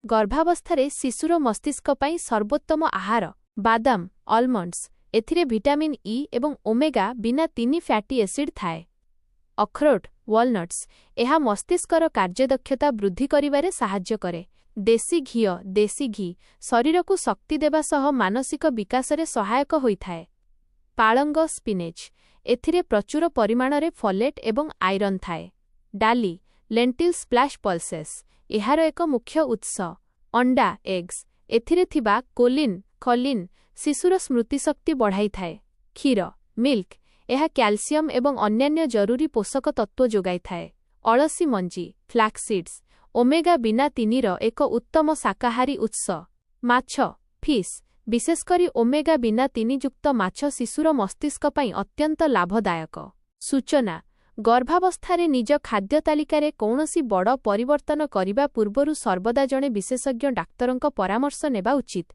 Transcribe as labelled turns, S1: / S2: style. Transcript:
S1: गर्भावस्थारे शिशुर मस्तिष्क पई सर्वोत्तम आहार बादाम आलमंड्स एथिरे विटामिन ई एवं ओमेगा बिना 3 फैटी एसिड थाए। अखरोट वालनट्स एहा मस्तिष्कर कार्यदक्षता वृद्धि करिबारे साहाय्य करे। देशी घी शरीर को शक्ति देबा सह मानसिक विकासरे सहायक होइथाए। पाळंग स्पिनेच एथिरे प्रचुर परिमाणरे फॉलेट एवं आयरन थाए। डाली लेंटिल स्प्लैश पल्सेस एहार एक मुख्य उत्स। अंडा एग्स एथिरे थिबा कोलिन खलिन शिशुर स्मृतिशक्ति बढ़ाई थाए। क्षीर मिल्क एहा कैल्शियम एवं अन्यान्य जरूरी पोषक तत्व जोगाई थाए। अळसी मंजी फ्लैक्सीड्स ओमेगा बिना 3 रो एक उत्तम शाकाहारी उत्स। माछ फिश विशेषकरी ओमेगा बिना 3 युक्त माछ शिशुर मस्तिष्क पई अत्यंत लाभदायक। सूचना गर्भावस्थारे निज खाद्य तालिकारे कौनसी बड़ परिवर्तन करिबा पूर्वरु सर्वदा जणे विशेषज्ञ डाक्तरंक परामर्श नेबा उचित।